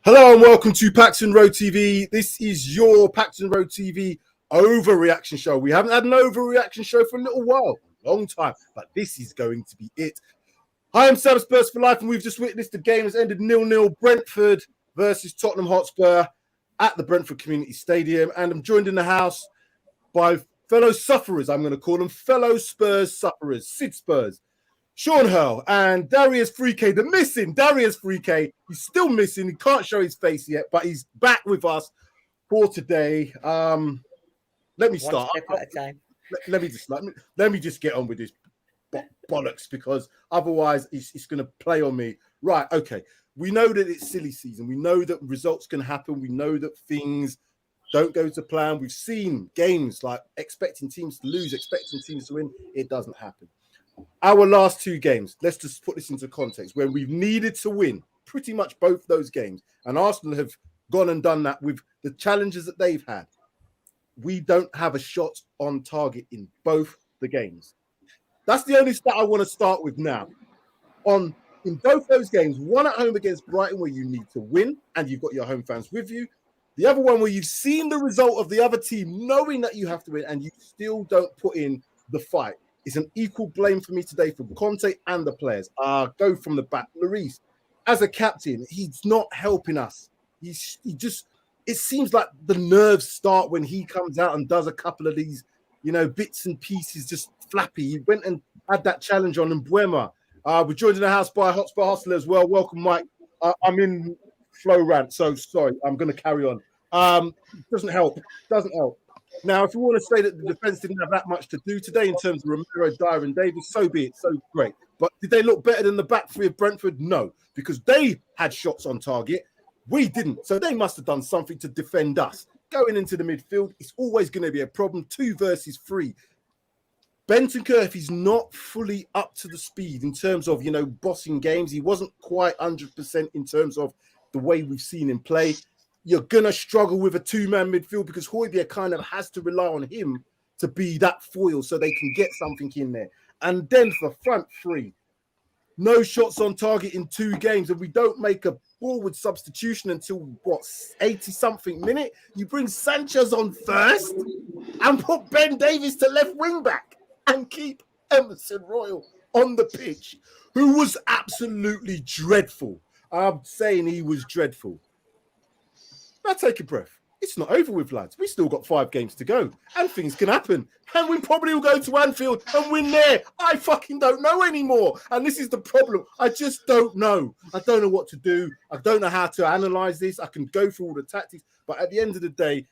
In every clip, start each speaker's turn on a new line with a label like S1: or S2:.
S1: Hello and welcome to Paxton Road TV. This is your Paxton Road TV overreaction show. We haven't had an overreaction show for a little while, a long time, but this is going to be it. I am Spurs for life, and we've just witnessed the game has ended 0-0. Brentford versus Tottenham Hotspur at the Brentford Community Stadium, and I'm joined in the house by fellow sufferers. I'm going to call them fellow Spurs sufferers, Sid Spurs. Sean Hurl and Darius Freak, the missing Darius Freak. He's still missing. He can't show his face yet, but he's back with us for today. Let me start. Let me just get on with this bollocks, because otherwise it's going to play on me. Right, okay. We know that it's silly season. We know that results can happen. We know that things don't go to plan. We've seen games like expecting teams to lose, expecting teams to win. It doesn't happen. Our last two games, let's just put this into context, where we've needed to win pretty much both those games, and Arsenal have gone and done that with the challenges that they've had. We don't have a shot on target in both the games. That's the only stat I want to start with now. In both those games, one at home against Brighton where you need to win and you've got your home fans with you. The other one where you've seen the result of the other team knowing that you have to win and you still don't put in the fight. It's an equal blame for me today for Conte and the players. Go from the back. Lloris, as a captain, he's not helping us. It seems like the nerves start when he comes out and does a couple of these, bits and pieces, just flappy. He went and had that challenge on Mbuema. We're joined in the house by Hotspur Hustler as well. Welcome, Mike. I'm in flow rant, so sorry. I'm going to carry on. Doesn't help. Now, if you want to say that the defence didn't have that much to do today in terms of Romero, Dyer and Davis, so be it, so great. But did they look better than the back three of Brentford? No, because they had shots on target. We didn't. So they must have done something to defend us. Going into the midfield, it's always going to be a problem. 2 versus 3. Bentancur, if he's not fully up to the speed in terms of, bossing games, he wasn't quite 100% in terms of the way we've seen him play. You're going to struggle with a 2-man midfield because Højbjerg kind of has to rely on him to be that foil so they can get something in there. And then for front three, no shots on target in 2 games, and we don't make a forward substitution until, 80-something minute? You bring Sanchez on first and put Ben Davies to left wing back and keep Emerson Royal on the pitch, who was absolutely dreadful. I'm saying he was dreadful. Now take a breath. It's not over with, lads. We still got 5 games to go, and things can happen. And we probably will go to Anfield and win there. I fucking don't know anymore. And this is the problem. I just don't know. I don't know what to do. I don't know how to analyze this. I can go through all the tactics, but at the end of the day,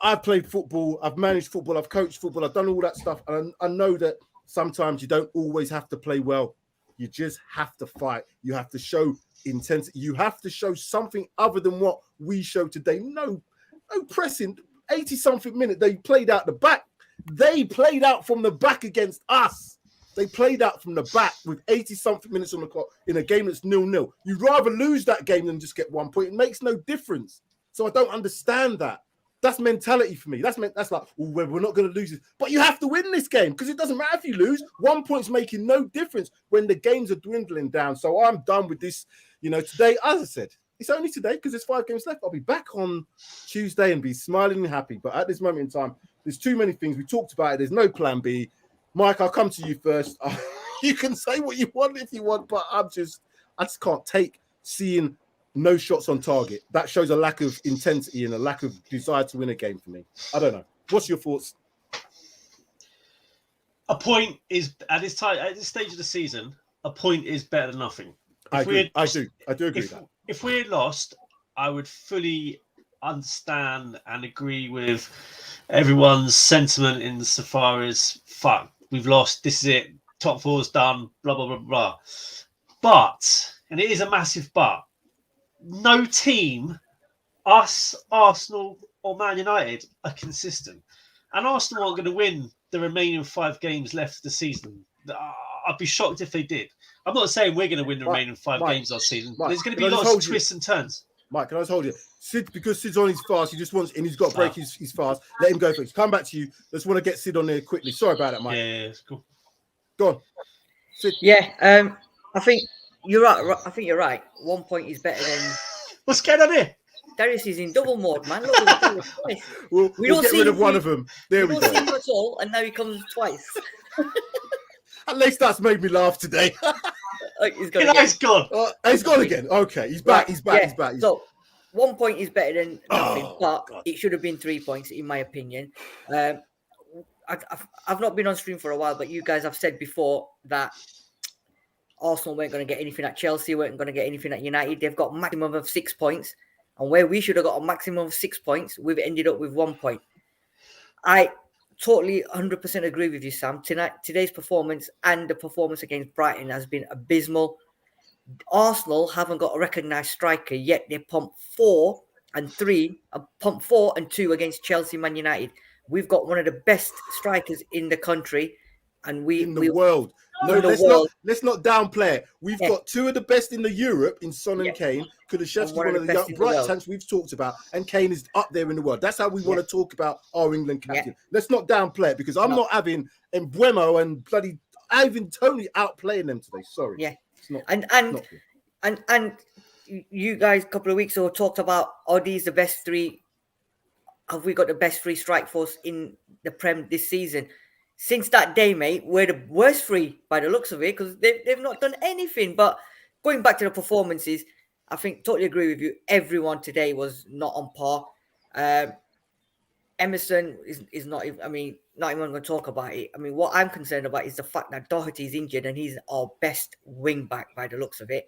S1: I've played football. I've managed football. I've coached football. I've done all that stuff. And I know that sometimes you don't always have to play well. You just have to fight. You have to show intensity. You have to show something other than what we showed today. No pressing. 80-something minute. They played out the back. They played out from the back against us. They played out from the back with 80-something minutes on the clock in a game that's 0-0. You'd rather lose that game than just get 1 point. It makes no difference. So I don't understand that. That's mentality for me. That's like, we're not going to lose this. But you have to win this game because it doesn't matter if you lose. 1 point's making no difference when the games are dwindling down. So I'm done with this. Today, as I said, it's only today because there's 5 games left. I'll be back on Tuesday and be smiling and happy. But at this moment in time, there's too many things. We talked about it. There's no plan B. Mike, I'll come to you first. You can say what you want if you want, but I just can't take seeing no shots on target. That shows a lack of intensity and a lack of desire to win a game for me. I don't know. What's your thoughts?
S2: A point is at this stage of the season, a point is better than nothing. I do agree with that. If we had lost, I would fully understand and agree with everyone's sentiment insofar as fuck, we've lost, this is it, top 4's done, blah blah blah blah. But, and it is a massive but, no team, us, Arsenal, or Man United, are consistent. And Arsenal aren't going to win the remaining 5 games left of the season. I'd be shocked if they did. I'm not saying we're going to win the remaining 5 games last season. There's going to be lots of twists and turns.
S1: Mike, can I just hold you? Sid, because Sid's on his fast, he just wants, and he's got to break his fast. Let him go first. Come back to you. Just want to get Sid on there quickly. Sorry about that, Mike.
S2: Yeah, it's cool.
S1: Go on. Sid.
S3: Yeah, I think you're right. I think you're right. 1 point is better than
S2: What's going on here?
S3: Darius is in double mode, man. Look,
S1: we'll get rid of one of them. There we go.
S3: We don't see him at all, and now he comes twice.
S1: At least that's made me laugh today.
S3: He's
S2: gone.
S1: He's gone again. Okay, he's back. Right. He's back. Yeah. He's back.
S3: So 1 point is better than nothing, but God. It should have been 3 points, in my opinion. I've not been on stream for a while, but you guys have said before that Arsenal weren't going to get anything at Chelsea, weren't going to get anything at United. They've got a maximum of 6 points. And where we should have got a maximum of 6 points, we've ended up with 1 point. I totally 100% agree with you, Sam. Today's performance and the performance against Brighton has been abysmal. Arsenal haven't got a recognised striker, yet they pumped 4 and 2 against Chelsea, Man United. We've got one of the best strikers in the country, and
S1: in the world. No, let's not downplay it. We've got 2 of the best in the Europe in Son and Kane. Kulusevski's one of the bright talents we've talked about, and Kane is up there in the world. That's how we want to talk about our England captain. Let's not downplay it, because I'm not having Mbuemo and bloody Ivan Toney outplaying them today. Sorry.
S3: Yeah.
S1: It's not,
S3: and you guys a couple of weeks ago talked about, are these the best 3? Have we got the best 3 strike force in the Prem this season? Since that day, mate, we're the worst 3 by the looks of it, because they've not done anything. But going back to the performances, I think totally agree with you. Everyone today was not on par. Emerson is not even, not even going to talk about it. What I'm concerned about is the fact that Doherty is injured and he's our best wing back by the looks of it.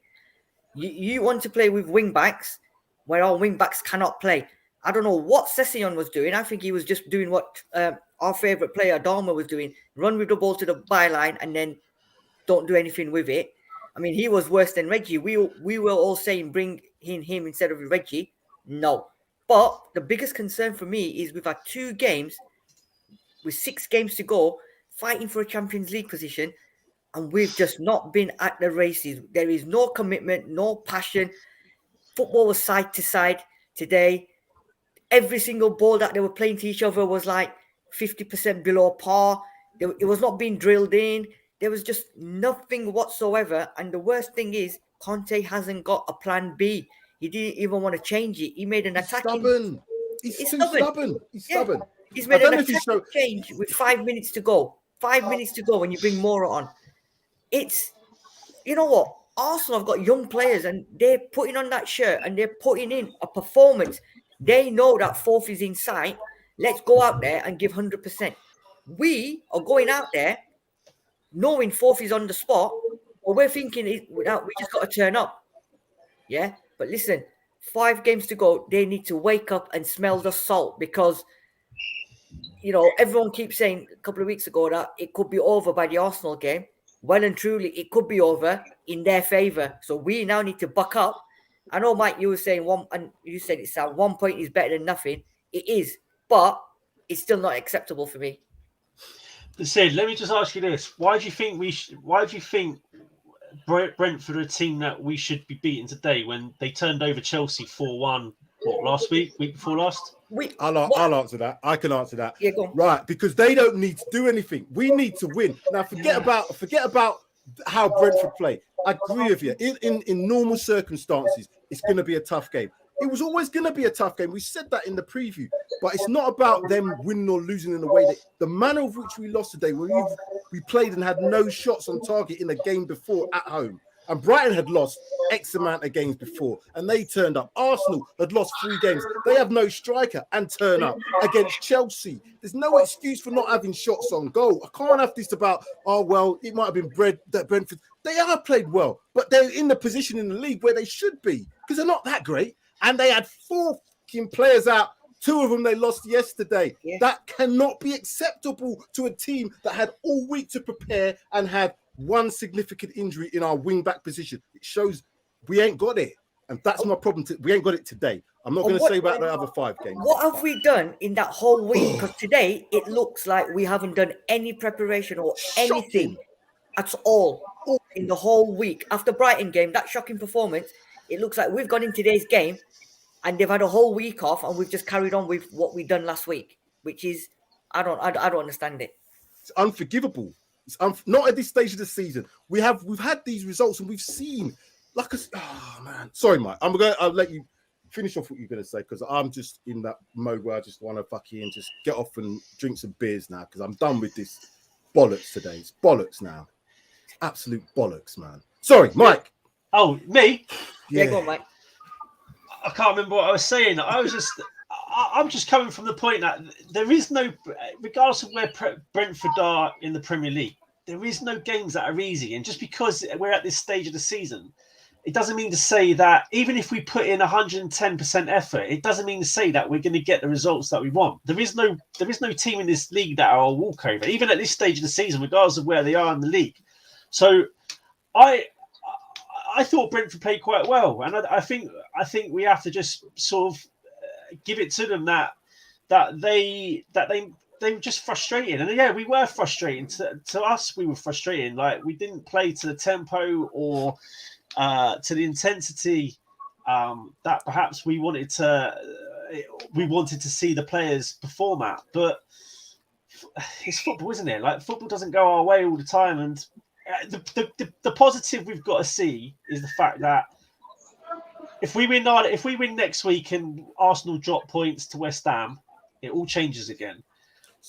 S3: You want to play with wing backs where our wing backs cannot play. I don't know what Sessegnon was doing. I think he was just doing what our favourite player, Dharma, was doing. Run with the ball to the byline and then don't do anything with it. He was worse than Reggie. We were all saying bring in him instead of Reggie. No. But the biggest concern for me is we've had 2 games with 6 games to go fighting for a Champions League position, and we've just not been at the races. There is no commitment, no passion. Football was side to side today. Every single ball that they were playing to each other was like 50% below par. It was not being drilled in. There was just nothing whatsoever. And the worst thing is, Conte hasn't got a plan B. He didn't even want to change it. He made an attacking...
S1: He's too stubborn. He's stubborn.
S3: He's made an attacking change with 5 minutes to go. 5 minutes to go when you bring Mora on. It's... You know what? Arsenal have got young players and they're putting on that shirt and they're putting in a performance. They know that 4th is in sight. Let's go out there and give 100%. We are going out there knowing 4th is on the spot, but we're thinking we just got to turn up. Yeah? But listen, 5 games to go. They need to wake up and smell the salt, because, everyone keeps saying a couple of weeks ago that it could be over by the Arsenal game. Well and truly, it could be over in their favour. So we now need to buck up. I know, Mike, you were saying you said it's 1 point is better than nothing. It is, but it's still not acceptable for me.
S2: Sid, let me just ask you this: Why do you think Brentford are a team that we should be beating today when they turned over Chelsea 4-1? Last week before last?
S1: I'll answer that. I can answer that.
S3: Yeah, go on.
S1: Right, because they don't need to do anything. We need to win. Now, forget about how Brentford play. I agree with you. In normal circumstances, it's going to be a tough game. It was always going to be a tough game. We said that in the preview. But it's not about them winning or losing in the way that the manner of which we lost today, where we played and had no shots on target in the game before at home. And Brighton had lost X amount of games before, and they turned up. Arsenal had lost 3 games. They have no striker and turn up against Chelsea. There's no excuse for not having shots on goal. I can't have this about, it might have been Brentford. They are played well, but they're in the position in the league where they should be, because they're not that great. And they had 4 players out. 2 of them they lost yesterday. Yeah. That cannot be acceptable to a team that had all week to prepare and had 1 significant injury in our wing-back position. It shows we ain't got it. And that's my problem. We ain't got it today. I'm not going to say about the other 5 games.
S3: What have we done in that whole week? Because today, it looks like we haven't done any preparation or anything at all in the whole week. After Brighton game, that shocking performance, it looks like we've gone in today's game and they've had a whole week off and we've just carried on with what we've done last week, which is, I don't understand it.
S1: It's unforgivable. It's not at this stage of the season. We've had these results and we've seen man. Sorry, Mike. I'll let you finish off what you're going to say, because I'm just in that mode where I just want to fucking just get off and drink some beers now, because I'm done with this bollocks today. It's bollocks now. Absolute bollocks, man. Sorry, Mike.
S2: Oh, me?
S3: Yeah, go on, Mike.
S2: I can't remember what I was saying. I'm just coming from the point that there is no, regardless of where Brentford are in the Premier League, there is no games that are easy. And just because we're at this stage of the season, it doesn't mean to say that even if we put in 110% effort, it doesn't mean to say that we're going to get the results that we want. There is no team in this league that are a walkover, even at this stage of the season, regardless of where they are in the league. So I thought Brentford played quite well, and I think we have to just sort of give it to them that they were just frustrated. And yeah, we were frustrating. To us, we were frustrating. Like, we didn't play to the tempo or to the intensity that perhaps we wanted to see the players perform at. But it's football, isn't it? Like, football doesn't go our way all the time. And the positive we've got to see is the fact that if we win next week and Arsenal drop points to West Ham, it all changes again.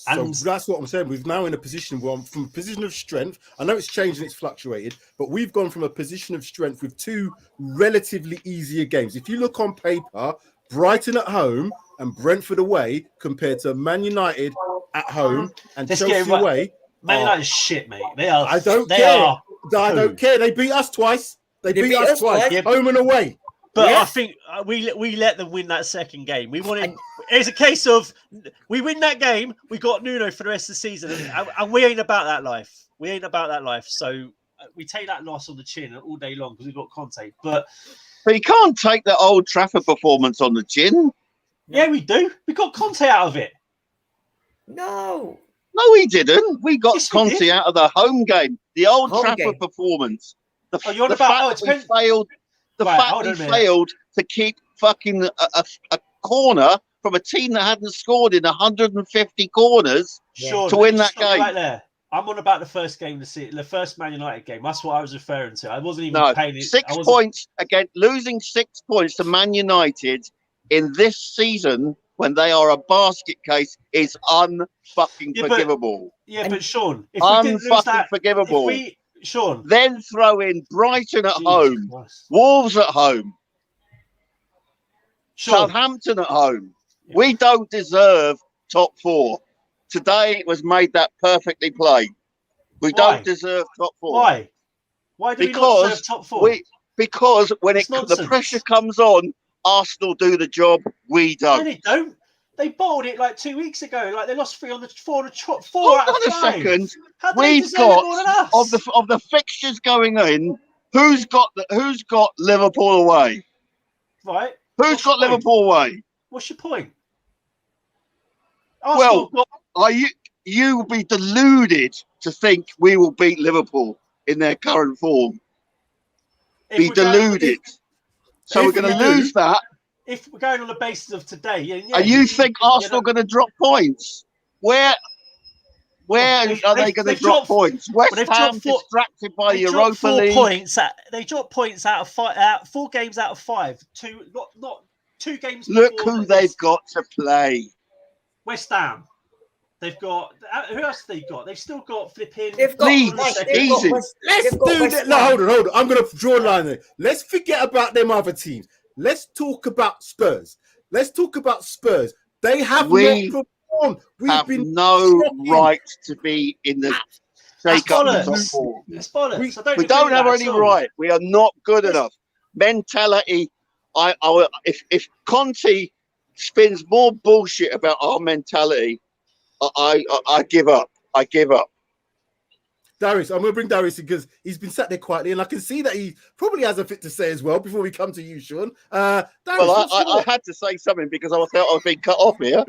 S2: And
S1: so that's what I'm saying. We're now in a position where, from a position of strength, I know it's changed and it's fluctuated, but we've gone from a position of strength with two relatively easier games. If you look on paper, Brighton at home and Brentford away compared to Man United at home and Chelsea away.
S2: Man United's shit, mate. They are.
S1: I don't care. I don't care. They beat us twice. They beat us twice.
S2: Yeah.
S1: Home and away.
S2: But I think we let them win that second game. We wanted. It's a case of we win that game, we got Nuno for the rest of the season, and we ain't about that life. We ain't about that life. So we take that loss on the chin all day long because we've got Conte. But
S4: you can't take the Old Trafford performance on the chin.
S2: Yeah, we do. We got Conte out of it.
S3: No,
S4: we didn't. We got Conte out of the home game. The Old Trafford performance. The fact we failed to keep fucking a corner from a team that hadn't scored in 150 corners to win that game.
S2: Right there. I'm on about the first game the first Man United game. That's what I was referring to. I wasn't even paying it.
S4: 6 points again, losing 6 points to Man United in this season when they are a basket case is unfucking forgivable.
S2: But Sean, if
S4: we didn't lose that, forgivable.
S2: Sean,
S4: then throw in Brighton at home, Wolves at home, Southampton at home. Yeah. We don't deserve top 4. Today it was made that perfectly plain. We don't deserve top 4.
S2: Why? Why do we not deserve top 4?
S4: Because when the pressure comes on, Arsenal do the job. We don't.
S2: No, they don't. They bottled it like 2 weeks ago. Like, they lost 4 out of 5.
S4: Hold on a second. We've got of the fixtures going in. Who's got Liverpool away?
S2: Right.
S4: Who's got Liverpool away?
S2: What's your point?
S4: You will be deluded to think we will beat Liverpool in their current form. Be deluded. So we're going to lose that.
S2: If we're going on the basis of today,
S4: and you think Arsenal are going to drop points? Where are they going to drop points? West Ham distracted by Europa League.
S2: They dropped points out of 5, 4 games out of 5. Not 2 games.
S4: Look who they've got to play.
S2: West Ham. They've got who else have they got? They've still got flipping.
S4: Leeds. Easy.
S1: Hold on. I'm going to draw a line there. Let's forget about them other teams. Let's talk about Spurs. They have not performed.
S4: We've been no right to be in the take-up of top 4.
S2: That's bollocks.
S4: We don't have any right. We are not good enough. Mentality. If Conte spins more bullshit about our mentality, I give up.
S1: Darius, I'm going to bring Darius in because he's been sat there quietly, and I can see that he probably has a bit to say as well before we come to you, Sean. Darius,
S4: I had to say something because I felt I was being cut off here.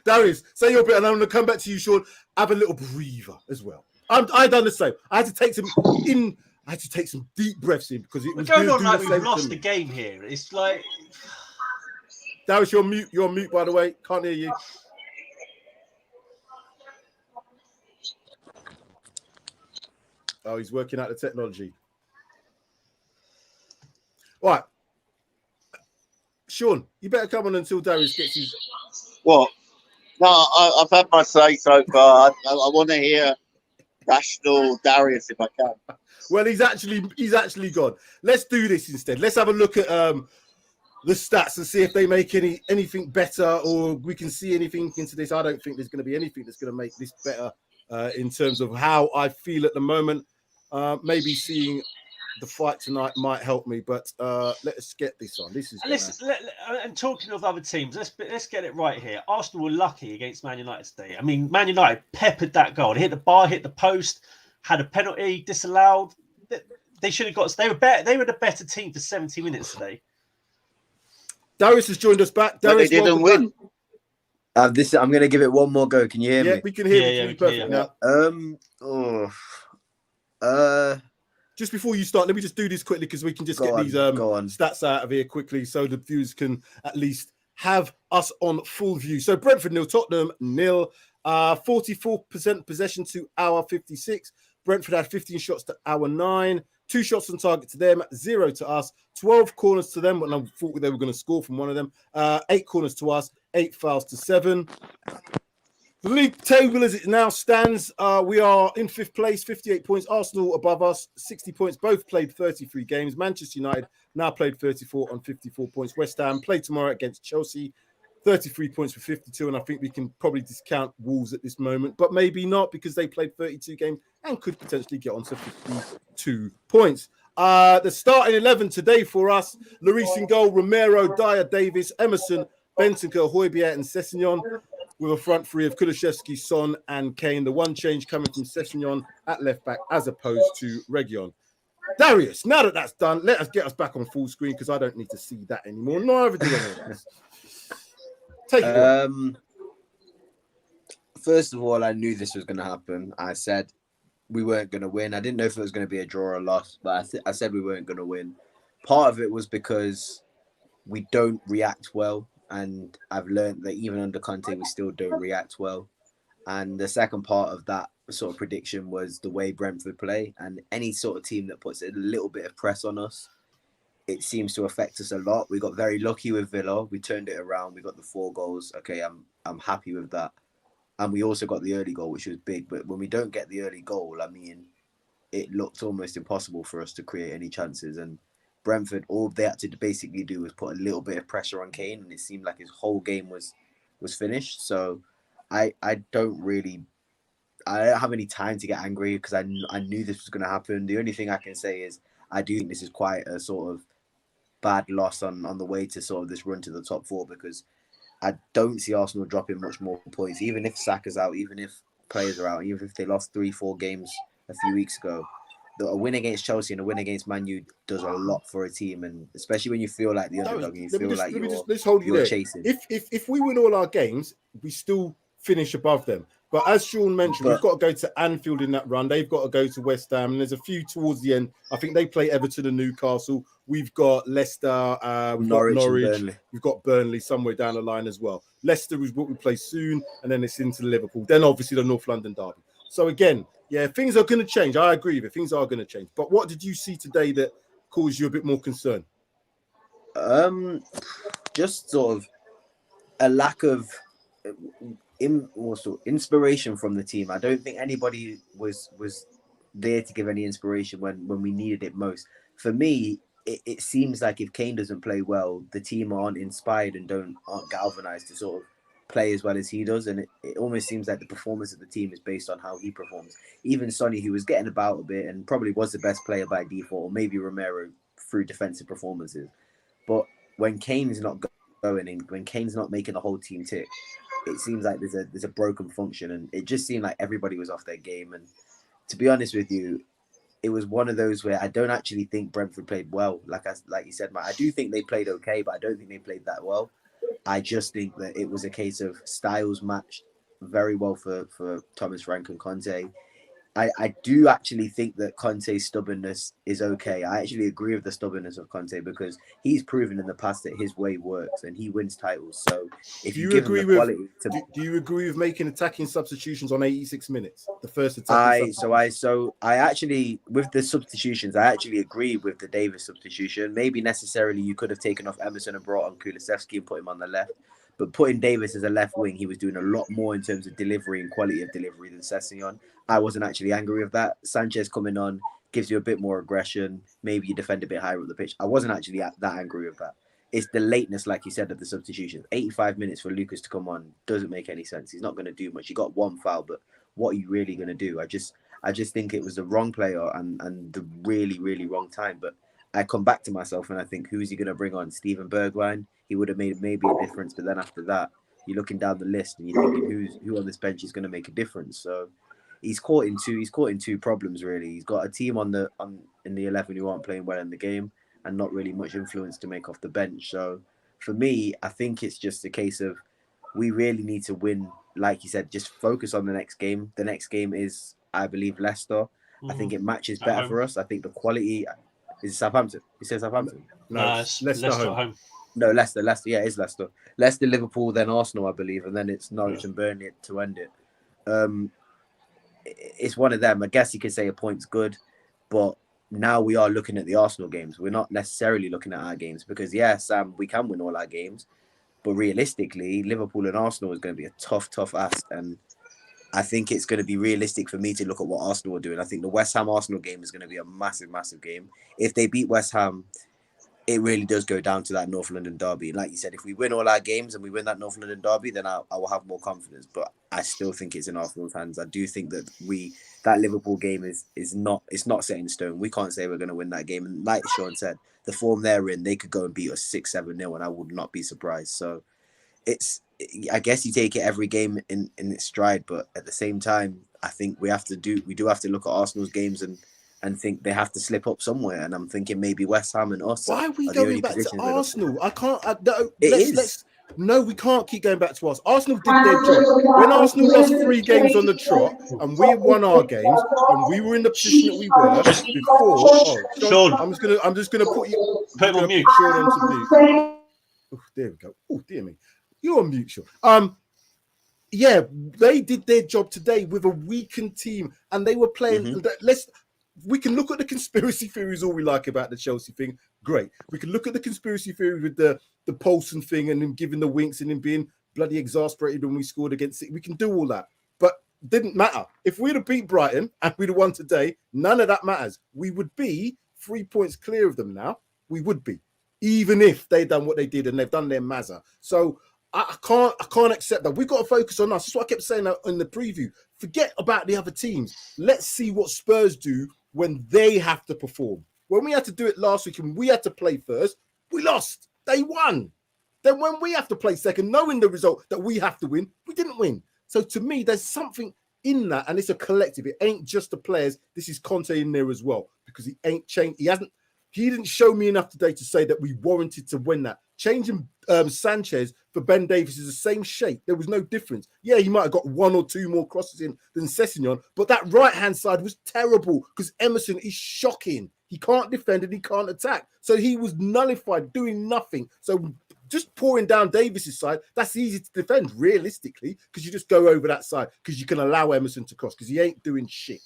S1: Darius, say your bit, and I'm going to come back to you, Sean. Have a little breather as well. I done the same. I had to take some deep breaths in because it was
S2: going on like we've lost the game here. It's like
S1: Darius, you're mute. You're mute, by the way. Can't hear you. Oh, he's working out the technology. All right. Sean, you better come on until Darius gets his.
S4: What? No, I've had my say so far. I want to hear rational Darius if I can.
S1: Well, he's actually gone. Let's do this instead. Let's have a look at the stats and see if they make anything better, or we can see anything into this. I don't think there's going to be anything that's going to make this better in terms of how I feel at the moment. Maybe seeing the fight tonight might help me, but let's get this on. This is
S2: and talking of other teams, let's get it right here. Arsenal were lucky against Man United today. I mean, Man United peppered that goal. They hit the bar, hit the post, had a penalty disallowed. They should have got. They were better. They were the better team for 70 minutes today.
S1: Darius has joined us back.
S4: Darius, they didn't win.
S5: I'm going to give it one more go. Can you hear me?
S1: Yeah, we can hear you perfectly now. Just before you start, let me just do this quickly because we can just get these stats out of here quickly so the viewers can at least have us on full view. So Brentford 0, Tottenham 0, 44% possession to our 56. Brentford had 15 shots to our 9, 2 shots on target to them, 0 to us, 12 corners to them, but I thought they were going to score from one of them, 8 corners to us, 8 fouls to 7. The league table as it now stands, we are in 5th place, 58 points. Arsenal above us, 60 points. Both played 33 games. Manchester United now played 34 on 54 points. West Ham play tomorrow against Chelsea, 33 points for 52. And I think we can probably discount Wolves at this moment, but maybe not because they played 32 games and could potentially get on to 52 points. The starting 11 today for us, Lloris in goal, Romero, Dyer, Davis, Emerson, Bentancur, Højbjerg and Sessegnon, with a front three of Kulusevski, Son and Kane. The one change coming from Sessegnon at left back as opposed to Reguilon. Darius, now that that's done, let us get us back on full screen because I don't need to see that anymore. Neither do anyone else. Take it away.
S5: First of all, I knew this was going to happen. I said we weren't going to win. I didn't know if it was going to be a draw or a loss, but I said we weren't going to win. Part of it was because we don't react well. And I've learned that even under Conte, we still don't react well. And the second part of that sort of prediction was the way Brentford play. And any sort of team that puts a little bit of press on us, it seems to affect us a lot. We got very lucky with Villa. We turned it around. We got the 4 goals. Okay, I'm happy with that. And we also got the early goal, which was big. But when we don't get the early goal, I mean, it looked almost impossible for us to create any chances. And Brentford, all they had to basically do was put a little bit of pressure on Kane, and it seemed like his whole game was finished. So I don't have any time to get angry because I knew this was going to happen. The only thing I can say is I do think this is quite a sort of bad loss on the way to sort of this run to the top 4, because I don't see Arsenal dropping much more points, even if Saka's out, even if players are out, even if they lost 3-4 games a few weeks ago. A win against Chelsea and a win against Man U does a lot for a team, and especially when you feel like the underdog and you feel like you're chasing.
S1: If we win all our games, we still finish above them. But as Sean mentioned, we've got to go to Anfield in that run. They've got to go to West Ham, and there's a few towards the end. I think they play Everton and Newcastle. We've got Leicester, we've got Norwich, we've got Burnley somewhere down the line as well. Leicester is what we play soon, and then it's into Liverpool. Then obviously the North London derby. So again, yeah, things are going to change. I agree with it. Things are going to change. But what did you see today that caused you a bit more concern?
S5: Just sort of a lack of inspiration from the team. I don't think anybody was there to give any inspiration when we needed it most. For me, it seems like if Kane doesn't play well, the team aren't inspired and aren't galvanized to sort of play as well as he does, and it almost seems like the performance of the team is based on how he performs. Even Sonny, who was getting about a bit and probably was the best player by default, or maybe Romero through defensive performances, but when Kane's not going in, when Kane's not making the whole team tick, it seems like there's a broken function, and it just seemed like everybody was off their game. And to be honest with you, it was one of those where I don't actually think Brentford played well. Like you said, Matt, I do think they played okay, but I don't think they played that well. I just think that it was a case of styles matched very well for Thomas Frank and Conte. I do actually think that Conte's stubbornness is okay. I actually agree with the stubbornness of Conte because he's proven in the past that his way works and he wins titles. So if you give him the quality to...
S1: Do you agree with making attacking substitutions on 86 minutes? The first attacking
S5: So I actually, with the substitutions, I actually agree with the Davis substitution. Maybe necessarily you could have taken off Emerson and brought on Kulusevski and put him on the left. But putting Davis as a left wing, he was doing a lot more in terms of delivery and quality of delivery than Sessegnon. I wasn't actually angry with that. Sanchez coming on gives you a bit more aggression. Maybe you defend a bit higher up the pitch. I wasn't actually that angry with that. It's the lateness, like you said, of the substitutions. 85 minutes for Lucas to come on doesn't make any sense. He's not going to do much. He got one foul, but what are you really going to do? I just think it was the wrong player and the really, really wrong time. But I come back to myself and I think, who's he going to bring on? Steven Bergwijn? He would have made maybe a difference. But then after that, you're looking down the list and you're thinking, who on this bench is going to make a difference? So he's caught in two problems, really. He's got a team in the 11 who aren't playing well in the game and not really much influence to make off the bench. So for me, I think it's just a case of we really need to win. Like you said, just focus on the next game. The next game is, I believe, Leicester. I think it matches better for us. I think the quality is Southampton. You said Southampton?
S2: No, it's Leicester home.
S5: No, Leicester. Yeah, it is Leicester. Leicester, Liverpool, then Arsenal, I believe, and then it's Norwich and Burnley to end it. It's one of them. I guess you could say a point's good, but now we are looking at the Arsenal games. We're not necessarily looking at our games because, Sam, we can win all our games, but realistically, Liverpool and Arsenal is going to be a tough ask, and I think it's going to be realistic for me to look at what Arsenal are doing. I think the West Ham Arsenal game is going to be a massive game. If they beat West Ham, it really does go down to that North London derby. And like you said, if we win all our games and we win that North London derby, then I will have more confidence. But I still think it's in Arsenal's hands. I do think that that Liverpool game is not set in stone. We can't say we're going to win that game. And like Sean said, the form they're in, they could go and beat us 6-7-0, and I would not be surprised. So I guess you take it every game in its stride, but at the same time, I think we do have to look at Arsenal's games and think they have to slip up somewhere. And I'm thinking maybe West Ham and us.
S1: Why are we going back to Arsenal? I can't. No, we can't keep going back to us. Arsenal did their job. When Arsenal lost 3 games on the trot and we won our games and we were in the position that we were before.
S2: Sean,
S1: I'm just gonna put
S2: him on mute.
S1: Sean onto mute. Oh, there we go. Oh, dear me. You're on mute, Sean. Yeah, they did their job today with a weakened team and they were playing. We can look at the conspiracy theories all we like about the Chelsea thing. Great. We can look at the conspiracy theory with the Paulson thing and him giving the winks and him being bloody exasperated when we scored against City. We can do all that. But it didn't matter. If we'd have beat Brighton and we'd have won today, none of that matters. We would be 3 points clear of them now. We would be. Even if they'd done what they did and they've done their mazza. So I can't accept that. We've got to focus on us. That's what I kept saying in the preview. Forget about the other teams. Let's see what Spurs do when they have to perform. When we had to do it last week and we had to play first, we lost. They won. Then when we have to play second, knowing the result that we have to win, we didn't win. So to me, there's something in that, and it's a collective. It ain't just the players. This is Conte in there as well, because he ain't changed. He didn't show me enough today to say that we warranted to win that. Changing Sanchez for Ben Davies is the same shape. There was no difference. Yeah, he might have got 1 or 2 more crosses in than Sessegnon, but that right-hand side was terrible because Emerson is shocking. He can't defend and he can't attack. So he was nullified, doing nothing. So just pouring down Davis's side, that's easy to defend realistically because you just go over that side because you can allow Emerson to cross because he ain't doing shit.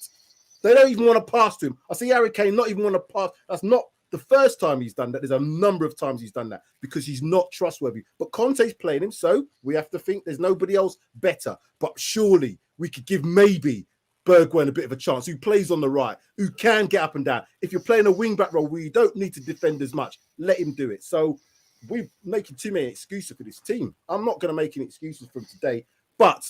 S1: They don't even want to pass to him. I see Harry Kane not even want to pass. That's not the first time he's done that. There's a number of times he's done that because he's not trustworthy. But Conte's playing him, so we have to think there's nobody else better. But surely we could give maybe Bergwijn a bit of a chance, who plays on the right, who can get up and down. If you're playing a wing-back role where you don't need to defend as much, let him do it. So we're making too many excuses for this team. I'm not going to make any excuses from today, but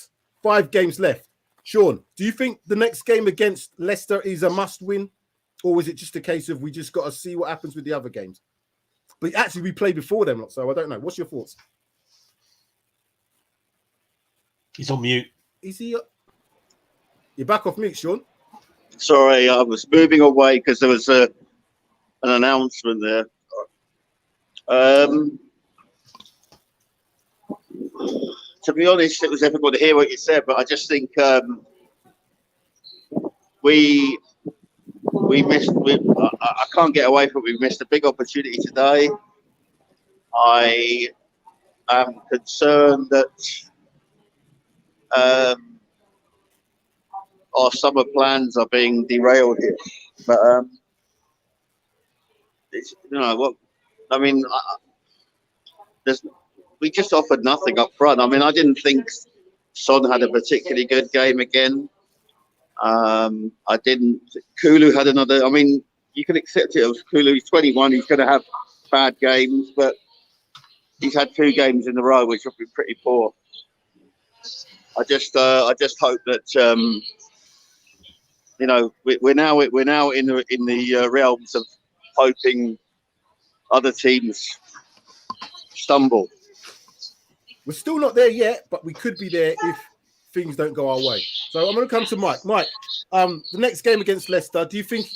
S1: 5 games left. Sean, do you think the next game against Leicester is a must-win? Or is it just a case of we just got to see what happens with the other games? But actually, we played before them, so I don't know. What's your thoughts?
S2: He's on mute.
S1: Is he? You're back off mute, Sean.
S4: Sorry, I was moving away because there was an announcement there. To be honest, it was difficult to hear what you said, but I just think we missed. I can't get away from it. We missed a big opportunity today. I am concerned that our summer plans are being derailed here. But it's, you know what? I mean, we just offered nothing up front. I mean, I didn't think Son had a particularly good game again. I didn't. Kulu had another. I mean, you can accept it. It was Kulu. He's 21. He's going to have bad games, but he's had 2 games in a row, which have been pretty poor. I just hope that you know, we're now in the realms of hoping other teams stumble.
S1: We're still not there yet, but we could be there if things don't go our way. So I'm going to come to Mike. Mike, the next game against Leicester, do you think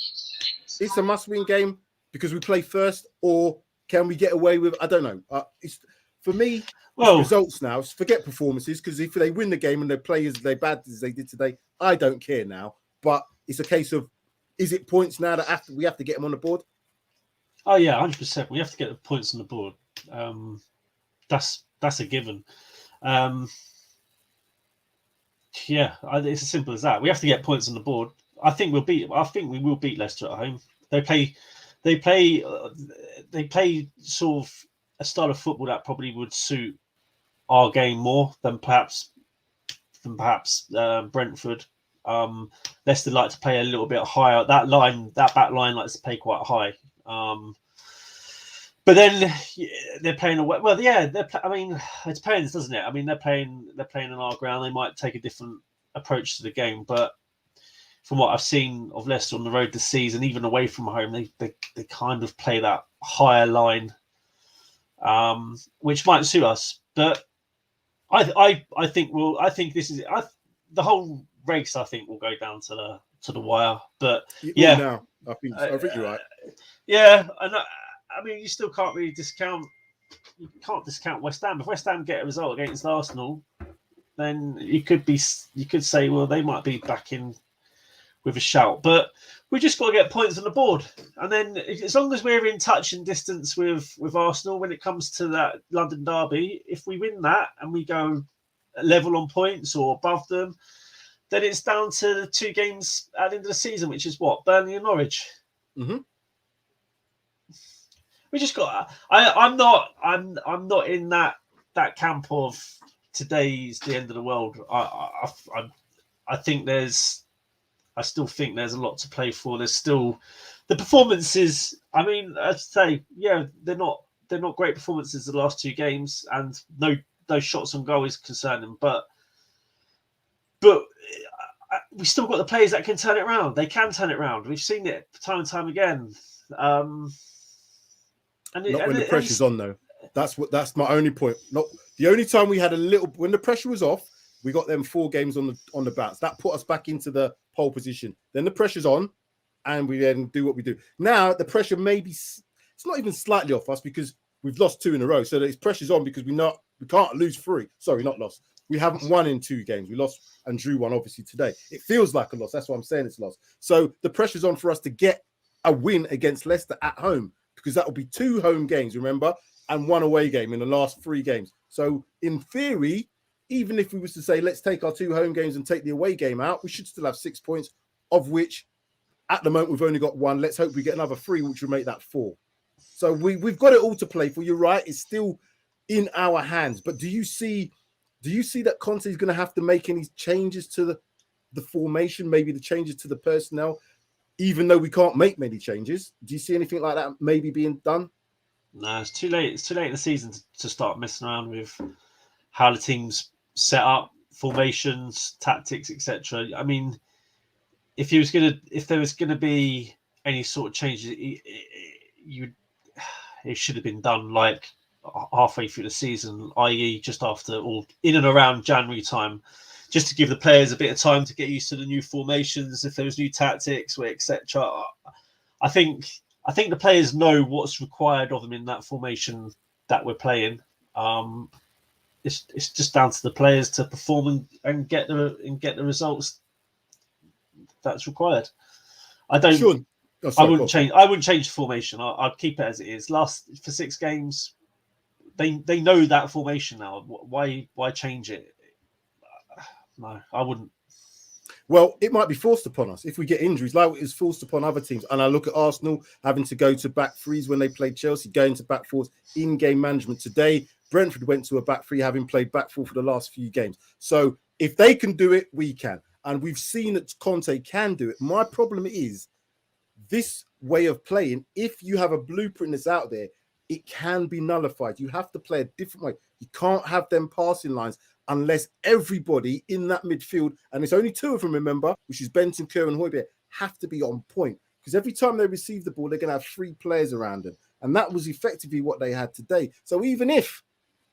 S1: it's a must-win game because we play first, or can we get away with? I don't know. It's for me. Well, results now. Forget performances, because if they win the game and they play as bad as they did today, I don't care now. But it's a case of, is it points now that we have to get them on the board?
S2: Oh yeah, 100%. We have to get the points on the board. That's a given. Yeah, it's as simple as that. We have to get points on the board. I think we will beat Leicester at home. They play sort of a style of football that probably would suit our game more than perhaps Brentford. Leicester like to play a little bit higher. That back line likes to play quite high. But then they're playing away. Well, yeah, I mean, it depends, doesn't it? I mean, they're playing on our ground. They might take a different approach to the game, but from what I've seen of Leicester on the road this season, even away from home, they kind of play that higher line, which might suit us. But I think this is the whole race. I think will go down to the wire. But yeah,
S1: now I think you're right.
S2: Yeah, and I mean, you still can't really discount. You can't discount West Ham. If West Ham get a result against Arsenal, then you could say, well, they might be back in with a shout. But we just got to get points on the board, and then as long as we're in touch and distance with Arsenal when it comes to that London derby, if we win that and we go level on points or above them, then it's down to the 2 games at the end of the season, which is what, Burnley and Norwich.
S1: Mm-hmm.
S2: We just got. I'm not in that camp of today's the end of the world. I think I still think there's a lot to play for. There's still the performances. I mean, I'd say, yeah, they're not great performances the last 2 games, and no shots on goal is concerning. But we still got the players that can turn it around. They can turn it around. We've seen it time and time again.
S1: Not when the pressure's on, though. That's my only point. Not the only time we had a little when the pressure was off, we got them 4 games on the bounce. That put us back into the pole position. Then the pressure's on, and we then do what we do. Now the pressure it's not even slightly off us because we've lost 2 in a row. So the pressure's on because we can't lose 3. Sorry, not lost. We haven't won in 2 games. We lost and drew 1 obviously today. It feels like a loss. That's why I'm saying it's a loss. So the pressure's on for us to get a win against Leicester at home, because that will be 2 home games, remember, and 1 away game in the last 3 games. So in theory, even if we was to say, let's take our 2 home games and take the away game out, we should still have 6 points, of which at the moment we've only got 1. Let's hope we get another 3, which will make that 4. So we've got it all to play for. You're right. It's still in our hands. But do you see that Conte is going to have to make any changes to the formation, maybe the changes to the personnel, even though we can't make many changes? Do you see anything like that maybe being done?
S2: No, it's too late. It's too late in the season to start messing around with how the team's set up, formations, tactics, etc. I mean, if there was gonna be any sort of changes, it should have been done like halfway through the season, i.e., just after or in and around January time, just to give the players a bit of time to get used to the new formations, if there was new tactics, etc. I think the players know what's required of them in that formation that we're playing. It's just down to the players to perform and get the results that's required. I don't.
S1: Sean. Oh,
S2: sorry, I wouldn't change. I wouldn't change the formation. I'd keep it as it is. For 6 games, they know that formation now. Why change it? No, I wouldn't.
S1: Well, it might be forced upon us if we get injuries, like it was forced upon other teams. And I look at Arsenal having to go to back threes when they played Chelsea, going to back fours, in-game management. Today, Brentford went to a back three, having played back four for the last few games. So if they can do it, we can. And we've seen that Conte can do it. My problem is this way of playing, if you have a blueprint that's out there, it can be nullified. You have to play a different way. You can't have them passing lines unless everybody in that midfield, and it's only 2 of them, remember, which is Bentancur and Højbjerg, have to be on point. Because every time they receive the ball, they're going to have 3 players around them. And that was effectively what they had today. So even if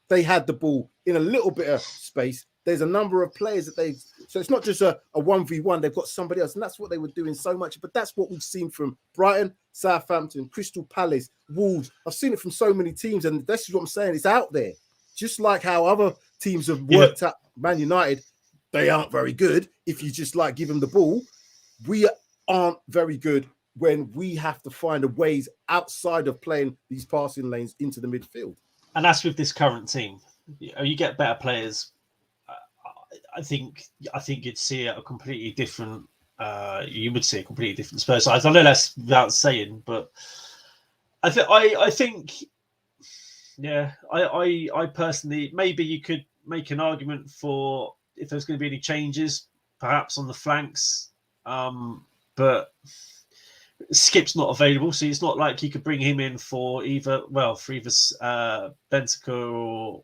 S1: they had the ball in a little bit of space, there's a number of players that they... So it's not just a 1v1, they've got somebody else. And that's what they were doing so much. But that's what we've seen from Brighton, Southampton, Crystal Palace, Wolves. I've seen it from so many teams. And that's what I'm saying. It's out there. Just like how other teams have worked out. Man United, they aren't very good if you just like give them the ball. We aren't very good when we have to find a ways outside of playing these passing lanes into the midfield.
S2: And that's with this current team. You get better players. I think you'd see a completely different. You would see a completely different Spurs side. I know that's without saying, but I think. Yeah, I personally, maybe you could make an argument for if there's going to be any changes, perhaps on the flanks. But Skip's not available, so it's not like you could bring him in for either Bentancur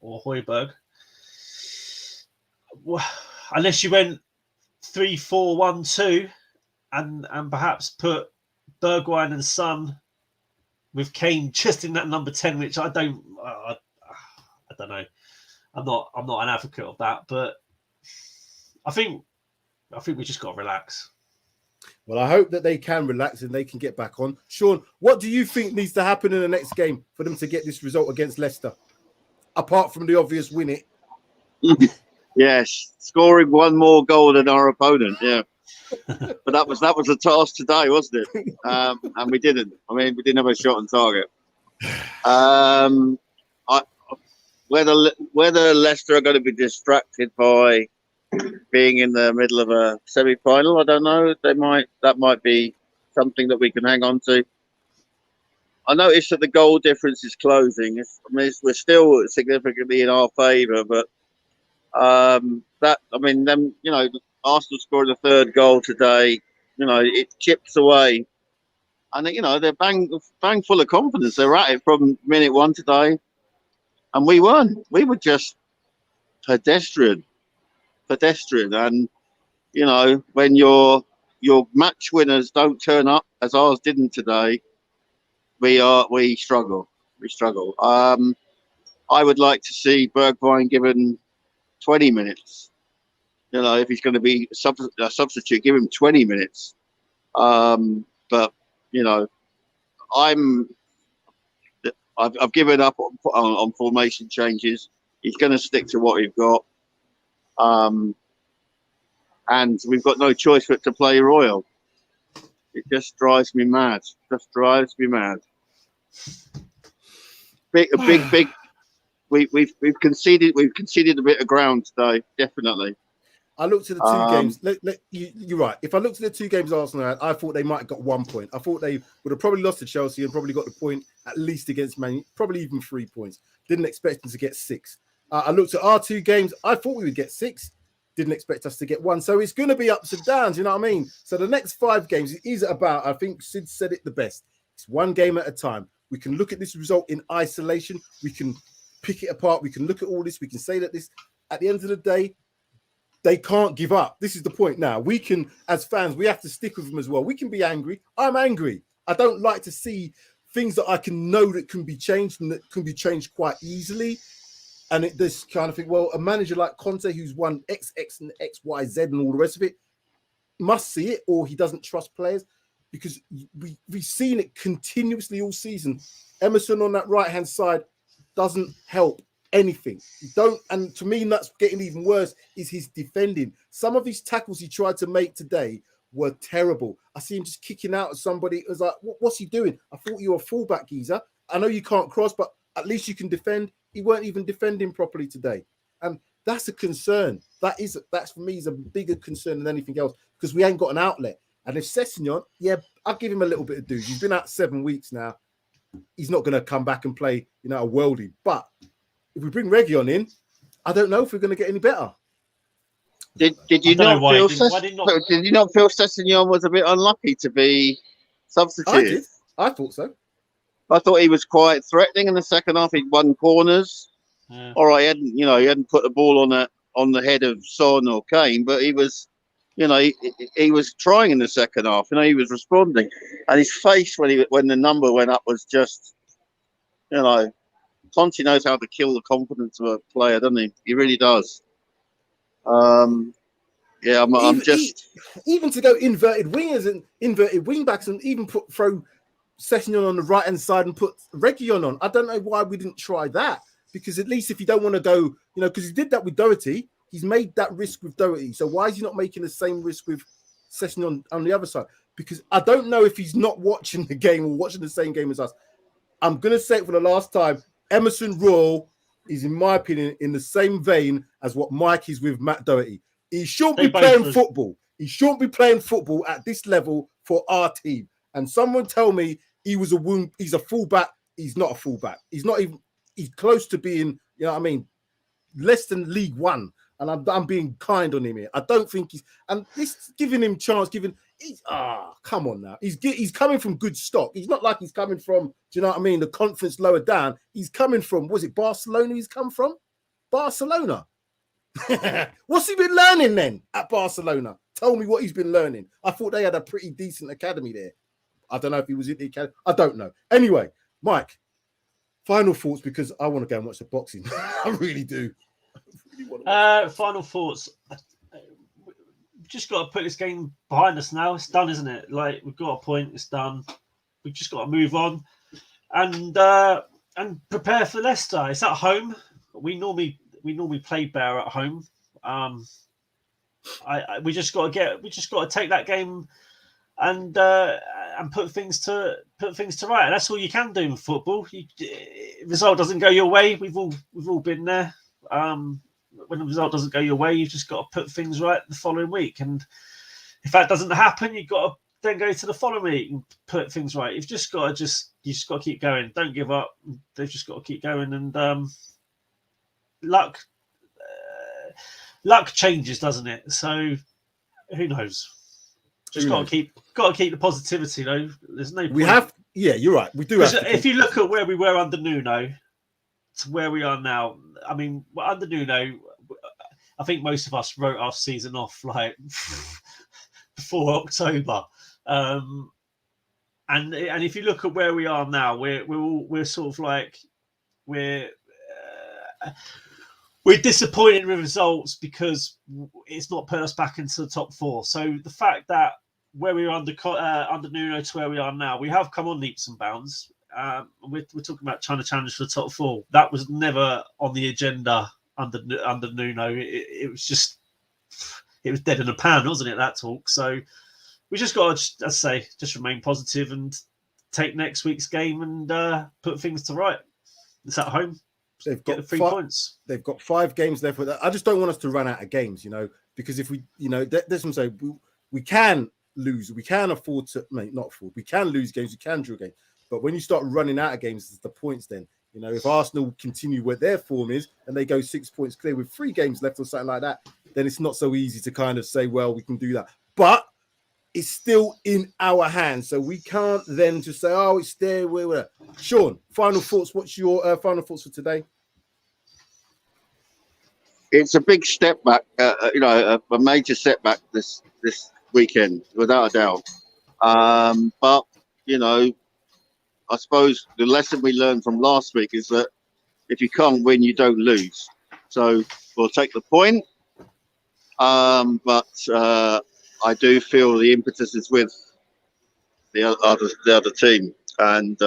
S2: or Højbjerg. Well, unless you went 3-4-1-2 and perhaps put Bergwijn and Son with Kane just in that number 10, which I don't know. I'm not an advocate of that, but I think we just got to relax.
S1: Well, I hope that they can relax and they can get back on. Sean, what do you think needs to happen in the next game for them to get this result against Leicester? Apart from the obvious win it.
S4: Yes, scoring 1 more goal than our opponent. Yeah. But that was a task today, wasn't it? And we didn't. I mean, we didn't have a shot on target. Whether Leicester are going to be distracted by being in the middle of a semi-final, I don't know. That might be something that we can hang on to. I noticed that the goal difference is closing. We're still significantly in our favour, but Arsenal scored a 3rd goal today. It chips away, and they're bang full of confidence. They're at it from minute 1 today, and we weren't. We were just pedestrian, and when your match winners don't turn up, as ours didn't today, we struggle. I would like to see Bergwijn given 20 minutes. If he's going to be a substitute, give him 20 minutes. But I've given up on formation changes. He's going to stick to what we've got, and we've got no choice but to play Royal. It just drives me mad. Big. We've conceded a bit of ground today, definitely.
S1: I looked at the 2 games. You're right. If I looked at the 2 games Arsenal had, I thought they might have got 1 point. I thought they would have probably lost to Chelsea and probably got the point at least against Man U, probably even 3 points. Didn't expect them to get 6. I looked at our 2 games. I thought we would get 6. Didn't expect us to get 1. So it's going to be ups and downs, you know what I mean? So the next 5 games, it is about, I think Sid said it the best. It's 1 game at a time. We can look at this result in isolation. We can pick it apart. We can look at all this. We can say that this, at the end of the day, they can't give up. This is the point now. We can, as fans, we have to stick with them as well. We can be angry. I'm angry. I don't like to see things that I can know that can be changed and that can be changed quite easily. And this kind of thing, well, a manager like Conte, who's won XX and XYZ and all the rest of it, must see it, or he doesn't trust players, because we've seen it continuously all season. Emerson on that right-hand side doesn't help anything. And to me, that's getting even worse, is his defending. Some of these tackles he tried to make today were terrible. I see him just kicking out at somebody. It was like, what's he doing? I thought you were a fullback, geezer. I know you can't cross, but at least you can defend. He weren't even defending properly today. And that's a concern. That's for me is a bigger concern than anything else because we ain't got an outlet. And if Sessegnon, yeah, I'll give him a little bit of dues. He's been out 7 weeks now. He's not going to come back and play, a worldie. But if we bring Reguilon in, I don't know if we're going to get any better.
S4: Did you not feel Sessegnon was a bit unlucky to be substituted?
S1: I did. I thought so.
S4: I thought he was quite threatening in the second half. He won corners. Yeah. All right, he hadn't put the ball on the head of Son or Kane, but he was, he was trying in the second half. He was responding, and his face when the number went up was just, Conte knows how to kill the confidence of a player, doesn't he? He really does. I'm just
S1: even to go inverted wingers and inverted wing backs and even throw Sessegnon on the right hand side and put Reguilon on. I don't know why we didn't try that, because at least if you don't want to go, because he did that with Doherty, he's made that risk with Doherty. So why is he not making the same risk with Sessegnon on the other side? Because I don't know if he's not watching the game or watching the same game as us. I'm gonna say it for the last time. Emerson Royal is, in my opinion, in the same vein as what Mike is with Matt Doherty. He shouldn't be playing football. He shouldn't be playing football at this level for our team. And someone tell me he's a fullback. He's not a fullback. He's not even. He's close to being, less than League One. And I'm being kind on him here. I don't think he's. And this giving him chance, come on now. He's coming from good stock. He's not like he's coming from, do you know what I mean, the conference lower down. He's coming from, was it Barcelona he's come from? Barcelona. What's he been learning then at Barcelona? Tell me what he's been learning. I thought they had a pretty decent academy there. I don't know if he was in the academy. I don't know. Anyway, Mike, final thoughts, because I want to go and watch the boxing. I really do.
S2: Final thoughts. We've just got to put this game behind us now. It's done, isn't it? Like, we've got a point. It's done. We've just got to move on and prepare for Leicester. It's at home. We normally play better at home. We just got to take that game and put things to right. And that's all you can do in football. Result doesn't go your way. We've all been there. When the result doesn't go your way, you've just got to put things right the following week. And if that doesn't happen, you've got to then go to the following week and put things right. You've just got to keep going. Don't give up. They've just got to keep going. And luck changes, doesn't it? So who knows? Just got to keep the positivity though. There's no point.
S1: You're right. We do have to
S2: if you look at where we were under Nuno to where we are now, I mean, under Nuno, I think most of us wrote our season off like before October. And if you look at where we are now, we're sort of like we're disappointed with results because it's not put us back into the top four. So the fact that where we were under Nuno to where we are now, we have come on leaps and bounds. We're talking about trying to challenge for the top four. That was never on the agenda under Nuno. It was just, it was dead in a pan, wasn't it, that talk? So we just got to, as I say, just remain positive and take next week's game and put things to right. It's at home.
S1: They've
S2: got
S1: got
S2: 3 points.
S1: They've got 5 games left. I just don't want us to run out of games, because if we, that's what I'm saying. We can lose. We can afford to, not afford. We can lose games. We can draw games. But when you start running out of games, it's the points then. If Arsenal continue where their form is and they go 6 points clear with 3 games left or something like that, then it's not so easy to kind of say, well, we can do that. But it's still in our hands. So we can't then just say, oh, it's there. Where. Sean, final thoughts. What's your final thoughts for today?
S4: It's a big step back, a major setback this weekend, without a doubt. But, I suppose the lesson we learned from last week is that if you can't win, you don't lose. So we'll take the point. But I do feel the impetus is with the other team. And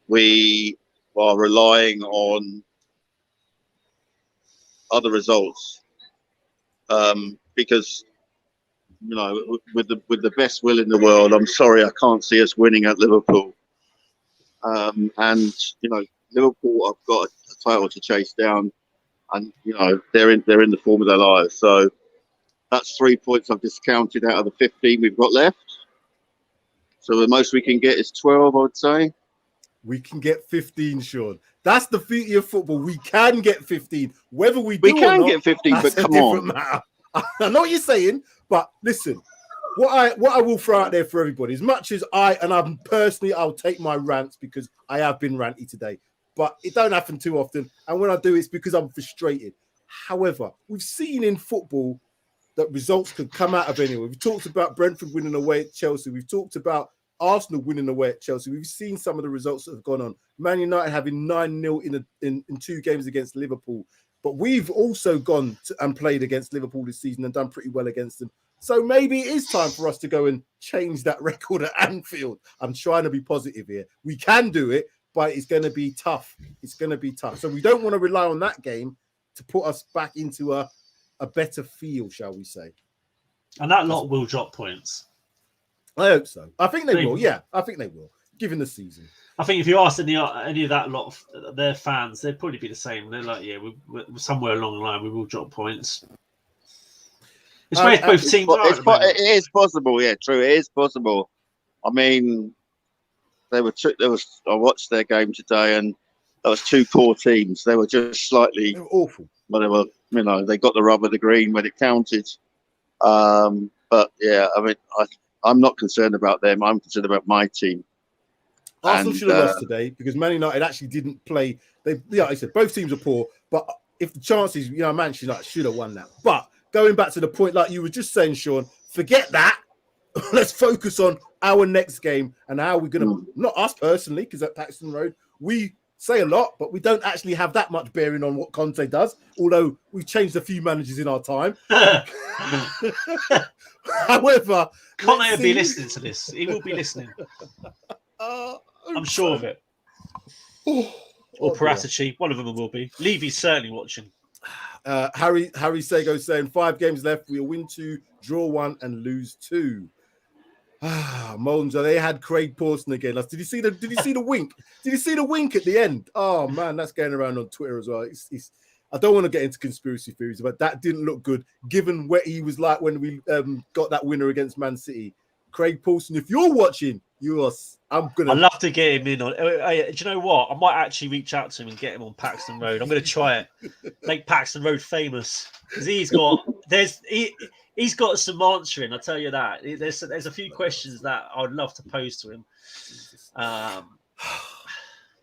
S4: we are relying on other results because you know, with the best will in the world, I'm sorry, I can't see us winning at Liverpool. And you know, Liverpool have got a title to chase down, and you know they're in the form of their lives. So that's 3 points I've discounted out of the 15 we've got left. So the most we can get is 12, I would say.
S1: We can get 15, Sean. That's the beauty of football. We can get 15. Whether we do or not,
S4: get 15,
S1: that's
S4: but
S1: a
S4: come
S1: different
S4: on.
S1: matter. I know what you're saying, but listen, what I will throw out there for everybody, as much as I'll take my rants because I have been ranty today, but it don't happen too often. And when I do, it's because I'm frustrated. However, we've seen in football that results could come out of anywhere. We've talked about Brentford winning away at Chelsea. We've talked about Arsenal winning away at Chelsea. We've seen some of the results that have gone on. Man United having 9-0 in 2 games against Liverpool. But we've also gone and played against Liverpool this season and done pretty well against them. So maybe it is time for us to go and change that record at Anfield. I'm trying to be positive here. We can do it, but it's going to be tough. It's going to be tough. So we don't want to rely on that game to put us back into a better feel, shall we say.
S2: And that lot will drop points.
S1: I hope so. I think they will. Yeah, I think they will, given the season.
S2: I think if you asked any of that lot of their fans, they'd probably be the same. They're like, yeah, we're somewhere along the line, we will drop points. It's where both teams are.
S4: It is possible. Yeah, true. It is possible. I mean, I watched their game today, and there was 2 poor teams. They were just slightly
S1: awful.
S4: But they were, you know, they got the rub of the green when it counted. But yeah, I mean, I'm not concerned about them. I'm concerned about my team.
S1: Arsenal should have lost today because Man United actually didn't play. I said both teams are poor, but if the chances, you know, Manchester United should have won that. But going back to the point, like you were just saying, Sean, forget that. Let's focus on our next game and how we're going to, not us personally, because at Paxton Road, we say a lot, but we don't actually have that much bearing on what Conte does, although we've changed a few managers in our time. However,
S2: Conte will be listening to this. He will be listening. I'm sure of it. Or Paratici, one of them will be. Levy's certainly watching.
S1: Harry Sego saying 5 games left. We'll win 2, draw 1, and lose 2. Monza, they had Craig Pawson again. Did you see the wink? Did you see the wink at the end? Oh man, that's going around on Twitter as well. I don't want to get into conspiracy theories, but that didn't look good given where he was like when we got that winner against Man City. Craig Pawson, if you're watching, I'd
S2: love to get him in on. Do you know what? I might actually reach out to him and get him on Paxton Road. I'm going to try it. Make Paxton Road famous because he's got some answering. I tell you that. There's a few questions that I would love to pose to him.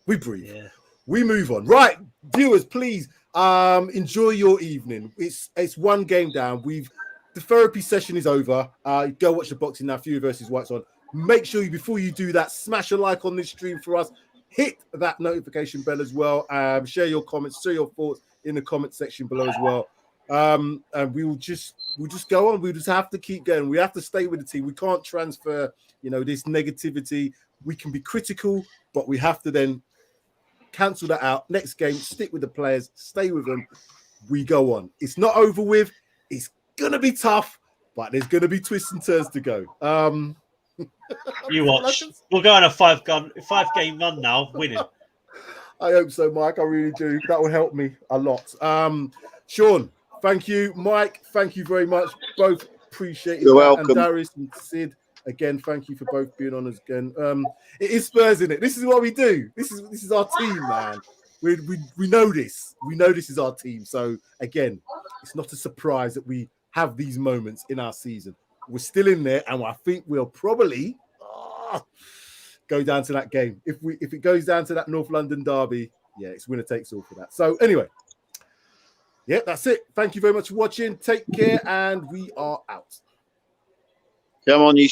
S1: We breathe. Yeah. We move on. Right, viewers, please enjoy your evening. It's 1 game down. The therapy session is over. Go watch the boxing now. Fury versus White's on. Make sure before you do that, smash a like on this stream for us. Hit that notification bell as well. Share your comments, share your thoughts in the comment section below as well. And we'll just go on. We just have to keep going. We have to stay with the team. We can't transfer, this negativity. We can be critical, but we have to then cancel that out. Next game, stick with the players, stay with them. We go on. It's not over with. It's gonna be tough, but there's gonna be twists and turns to go.
S2: You watch. We'll go on a 5-game run now, winning.
S1: I hope so, Mike. I really do. That will help me a lot. Sean, thank you. Mike, thank you very much. Both appreciate it.
S4: You're welcome.
S1: And Darius and Sid, again, thank you for both being on us again. It is Spurs, isn't it? This is what we do. This is our team, man. We know this. We know this is our team. So again, it's not a surprise that we have these moments in our season. We're still in there, and I think we'll probably go down to that game. If it goes down to that North London derby, yeah, it's winner takes all for that. So anyway, yeah, that's it. Thank you very much for watching. Take care, and we are out.
S4: Come on, you.